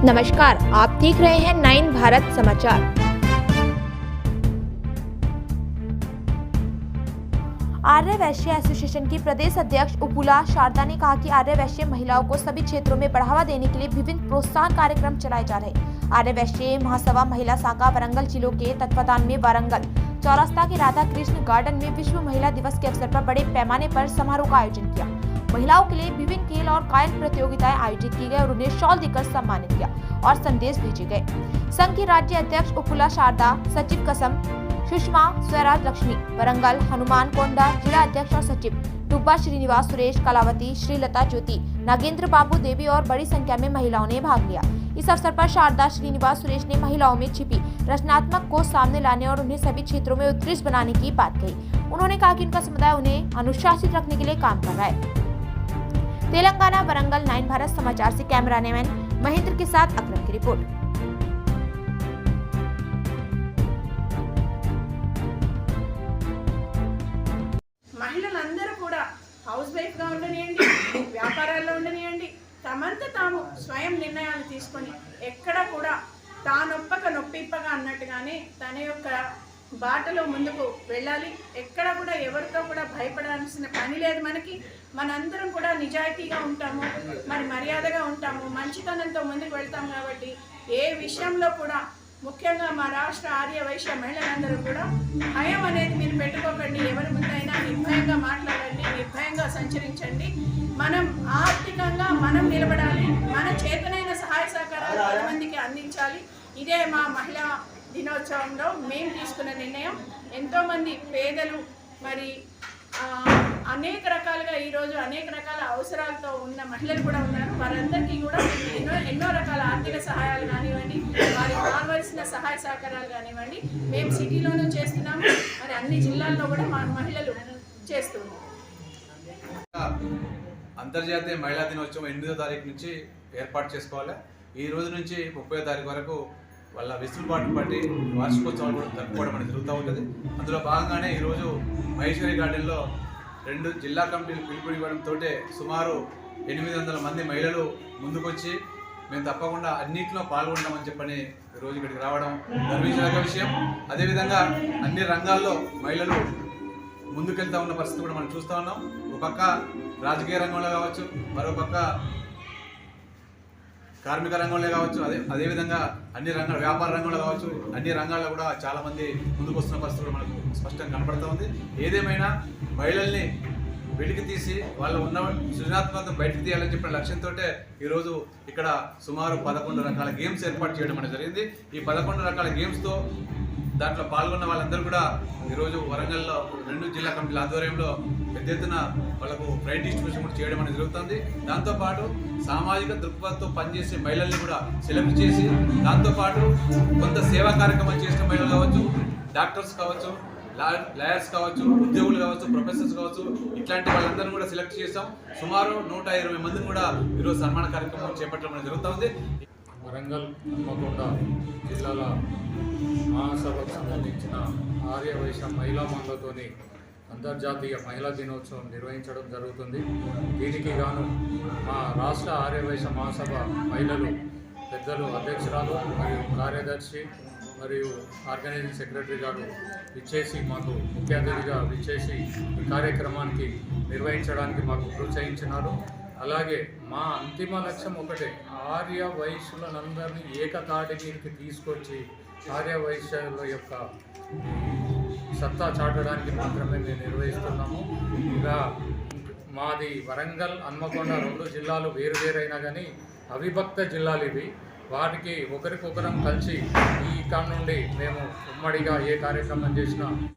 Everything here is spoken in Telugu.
नमस्कार, आप देख रहे हैं 9 भारत समाचार। आर्य वैश्य एसोसिएशन की प्रदेश अध्यक्ष उपुला शारदा ने कहा कि आर्य वैश्य महिलाओं को सभी क्षेत्रों में बढ़ावा देने के लिए विभिन्न प्रोत्साहन कार्यक्रम चलाए जा रहे हैं। आर्य वैश्य महासभा महिला शाखा वरंगल जिलों के तत्वावधान में वरंगल चौरास्ता के राधा कृष्ण गार्डन में विश्व महिला दिवस के अवसर पर बड़े पैमाने पर समारोह का आयोजन किया। महिलाओं के लिए विभिन्न खेल और गायन प्रतियोगिताएं आयोजित की गई और उन्हें शॉल देकर सम्मानित किया और संदेश भेजे गए। संघ की राज्य अध्यक्ष उपुला शारदा, सचिव कसम, सुषमा स्वराज लक्ष्मी, वरंगल हनुमान कोंडा जिला अध्यक्ष और सचिव टुब्बा श्रीनिवास सुरेश, कलावती, श्रीलता ज्योति, नागेंद्र बाबू देवी और बड़ी संख्या में महिलाओं ने भाग लिया। इस अवसर पर शारदा श्रीनिवास सुरेश ने महिलाओं में छिपी रचनात्मक को सामने लाने और उन्हें सभी क्षेत्रों में उत्कृष्ट बनाने की बात कही। उन्होंने कहा कि उनका समुदाय उन्हें अनुशासित रखने के लिए काम कर रहा है। तेलंगाना वरंगल 9 भारत समाचार से कैमरामैन महेंद्र के साथ अकरम की रिपोर्ट। మహిళలందరూ కూడా హౌస్ వైఫ్గా ఉండనియండి, వ్యాపారాల్లో ఉండనియండి, తమంత తాము స్వయం నిర్ణయాలు తీసుకొని ఎక్కడ కూడా తానొప్పక నొప్పిప్పగా అన్నట్టుగానే తన యొక్క బాటలో ముందుకు వెళ్ళాలి. ఎక్కడ కూడా ఎవరితో కూడా భయపడాల్సిన పని లేదు. మనందరం కూడా నిజాయితీగా ఉంటాము, మరి మర్యాదగా ఉంటాము, మంచితనంతో ముందుకు వెళ్తాము. కాబట్టి ఏ విషయంలో కూడా ముఖ్యంగా మా రాష్ట్ర ఆర్య వైశ్య మహిళలందరూ కూడా భయం అనేది మీరు పెట్టుకోకండి. ఎవరి ముందైనా నిర్భయంగా మాట్లాడండి, నిర్భయంగా సంచరించండి. మనం ఆర్థికంగా మనం నిలబడాలి, మన చేతనైన సహాయ సహకారాలు 10 మందికి అందించాలి. ఇదే మా మహిళా దినోత్సవంలో మేము తీసుకున్న నిర్ణయం. ఎంతోమంది పేదలు మరి అనేక రకాలుగా ఈరోజు అనేక రకాల అవసరాలతో ఉన్న మహిళలు కూడా ఉన్నారు. వారందరికీ కూడా ఎన్నో రకాల ఆర్థిక సహాయాలు కానివ్వండి, వారికి కావాల్సిన సహాయ సహకారాలు కానివ్వండి మేము సిటీలోనూ చేస్తున్నాము, మరి అన్ని జిల్లాల్లో కూడా మా మహిళలు చేస్తున్నారు. అంతర్జాతీయ మహిళా దినోత్సవం 8వ తారీఖు నుంచి ఏర్పాటు చేసుకోవాలి. ఈ రోజు నుంచి 30వ తారీఖు వరకు వాళ్ళ వెసులుబాటు బట్టి వార్షికోత్సవాలు కూడా జరుపుకోవడం అనేది జరుగుతూ ఉంటుంది. అందులో భాగంగానే ఈరోజు మహేశ్వరి గార్డెన్లో 2 జిల్లా కమిటీలు పిలుపునివ్వడంతో సుమారు 800 మంది మహిళలు ముందుకొచ్చి మేము తప్పకుండా అన్నింటిలో పాల్గొంటామని చెప్పని ఈరోజు ఇక్కడికి రావడం గర్వించదగ్గ విషయం. అదేవిధంగా అన్ని రంగాల్లో మహిళలు ముందుకెళ్తూ ఉన్న పరిస్థితి కూడా మనం చూస్తూ ఉన్నాం. ఒక పక్క రాజకీయ రంగంలో కావచ్చు, మరో పక్క కార్మిక రంగంలో కావచ్చు, అదేవిధంగా అన్ని రంగాల వ్యాపార రంగంలో కావచ్చు, అన్ని రంగాల్లో కూడా చాలామంది ముందుకు వస్తున్న పరిస్థితులు మనకు స్పష్టంగా కనపడుతూ ఉంది. ఏదేమైనా మహిళల్ని వెలికి తీసి వాళ్ళు ఉన్న సృజనాత్మకత బయటకు తీయాలని చెప్పిన లక్ష్యంతో ఈరోజు ఇక్కడ సుమారు 11 రకాల గేమ్స్ ఏర్పాటు చేయడం అనేది జరిగింది. ఈ 11 రకాల గేమ్స్తో దాంట్లో పాల్గొన్న వాళ్ళందరూ కూడా ఈరోజు వరంగల్లో 2 జిల్లా కమిటీల ఆధ్వర్యంలో పెద్ద ఎత్తున వాళ్ళకు ప్రైజ్ డిస్ట్రిబ్యూషన్ కూడా చేయడం అనేది జరుగుతుంది. దాంతోపాటు సామాజిక దృక్పథంతో పనిచేసే మహిళల్ని కూడా సెలెక్ట్ చేసి, దాంతోపాటు కొంత సేవా కార్యక్రమాలు చేసిన మహిళలు కావచ్చు, డాక్టర్స్ కావచ్చు, లాయర్స్ కావచ్చు, ఉద్యోగులు కావచ్చు, ప్రొఫెసర్స్ కావచ్చు, ఇట్లాంటి వాళ్ళందరినీ కూడా సెలెక్ట్ చేసాం. సుమారు 120 మందిని కూడా ఈరోజు సన్మాన కార్యక్రమం చేపట్టడం అనేది జరుగుతుంది. వరంగల్ హన్మకొండ జిల్లాల మహాసభకు సంబంధించిన ఆర్య వైశ్య మహిళా మండలితోని అంతర్జాతీయ మహిళా దినోత్సవం నిర్వహించడం జరుగుతుంది. దీనికి గాను మా రాష్ట్ర ఆర్య వైశ్య మహాసభ మహిళలు పెద్దలు అధ్యక్షురాలు మరియు కార్యదర్శి మరియు ఆర్గనైజింగ్ సెక్రటరీ గారు విచ్చేసి మాకు ముఖ్య అతిథిగా విచ్చేసి ఈ కార్యక్రమానికి నిర్వహించడానికి మాకు ప్రోత్సహించినారు. అలాగే మా అంతిమ లక్ష్యం ఒకటే, ఆర్య వైశ్యులందరినీ ఏకతాటి మీదకి తీసుకొచ్చి ఆర్య వైశ్యుల యొక్క సత్తా చాటడానికి మాత్రమే మేము నిర్వహిస్తున్నాము. ఇంకా మాది వరంగల్, హన్మకొండ 2 జిల్లాలు వేరువేరైనా కానీ అవిభక్త జిల్లాలు ఇవి. వాటికి ఒకరికొకరం కలిసి ఈ కాడ నుండి మేము ఉమ్మడిగా ఏ కార్యక్రమం చేసినా